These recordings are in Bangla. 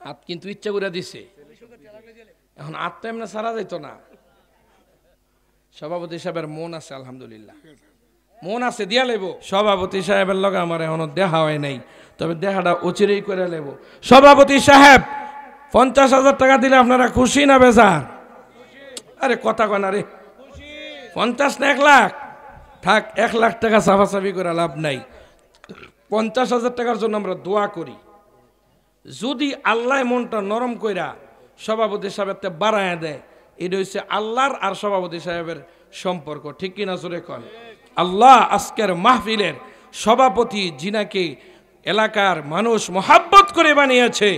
আত কিন্তু ইচ্ছা করে দিছে, এখন আতটা এমনি সারা যাইতো না। সভাপতি সাহেবের মন আছে, আলহামদুলিল্লাহ মন আছে, দিয়া লেব। সভাপতি সাহেবের লগে আমার এখনো দেখা হয় নাই, তবে দেখাটা অচিরেই করে লেব। সভাপতি সাহেব 50,000 টাকা দিলে আপনারা খুশি না বেজার? আরে কথা কয় না রে, 50 না 1 লাখ? থাক, 1 লাখ টাকা সাফাসাফি করে লাভ নাই। 50,000 টাকার জন্য আমরা দোয়া করি, যদি আল্লাহ মনটা নরম কইরা সভাপতি সাহেবের বাড়ায় দেয়, এটা হচ্ছে আল্লাহর আর সভাপতি সাহেবের সম্পর্ক, ঠিক কিনা জোরে কন? আল্লাহ আজকের মাহফিলের সভাপতি জিনাকে এলাকার মানুষ মোহাব্বত করে বানিয়েছে।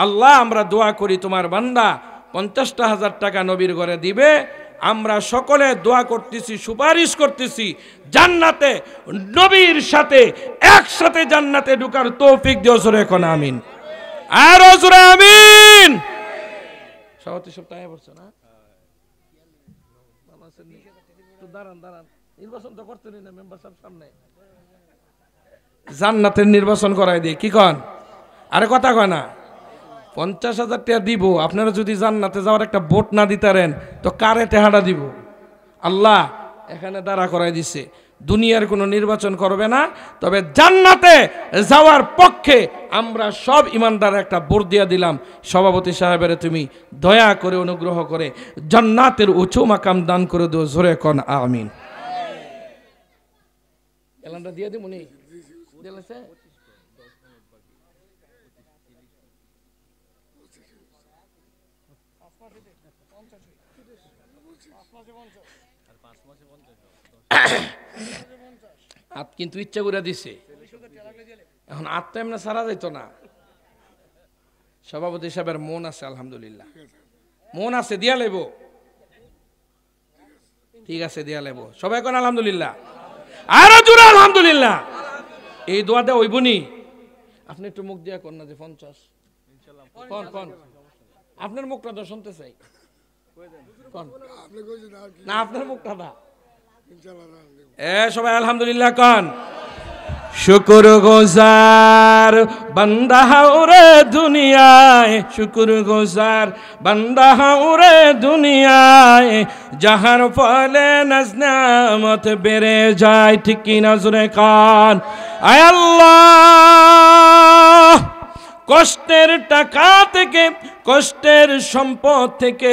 আল্লাহ আমরা দোয়া করি তোমার বান্দা 50,000 টাকা নবীর ঘরে দিবে। আমরা সকলে দোয়া করতেছি, সুপারিশ করতেছি, জান্নাতে নবীর সাথে একসাথে জান্নাতে ঢোকার তৌফিক দিও, জোরে কোন আমিন। আর জোরে আমিন। সভাপতি সব টাকা পড়ছে না? দাঁড়ান দাঁড়ান, নির্বাচন তো করতে না, মেম্বার সাহেব সামনে জান্নাতের নির্বাচন করাই দিয়ে কি কন? আরে কথা কয় না, 50,000 টাকা দিব। আপনারা যদি জান্নাতে যাওয়ার একটা ভোট না দিতারেন তো কারে টেহাটা দিব? আল্লাহ এখানে দাঁড়া করাই দিছে, দুনিয়ার কোনো নির্বাচন করবে না, তবে জান্নাতে যাওয়ার পক্ষে আমরা সব ইমানদার একটা ভোট দিয়ে দিলাম। সভাপতি সাহেবের তুমি দয়া করে অনুগ্রহ করে জান্নাতের উঁচু মাকাম দান করে দিও, জোরে কোন আমিন। এলানটা দিয়ে দিই মনি দিলেছে। আত কিন্তু ইচ্ছা করে দিছে, এখন আতটা এমনি সারা যাইতো না। সভাপতি সাহেবের মন আছে, আলহামদুলিল্লাহ মন আছে, দিয়া লেব। ঠিক আছে, দিয়া লেব। সবাই কোন আলহামদুলিল্লাহ, আরো জোরে আলহামদুলিল্লাহ। এই দোয়াটা হইবনি। আপনি একটু মুখ দিয়া কর না যে 50 কোন কোন আপনার মুখটা তো শুনতে চাই। না আপনার মুখটা না। সবাই আলহামদুলিল্লাহ কন। শুকর গুজার বান্দা হাওরে দুনিয়ায়, শুকর গুজার বান্দা হাওরে দুনিয়ায়, যাহার ফলে নাজনামত বেড়ে যায়, ঠিক কি না জোরে কান? আয় আল্লাহ, কষ্টের টাকা থেকে, কষ্টের সম্পদ থেকে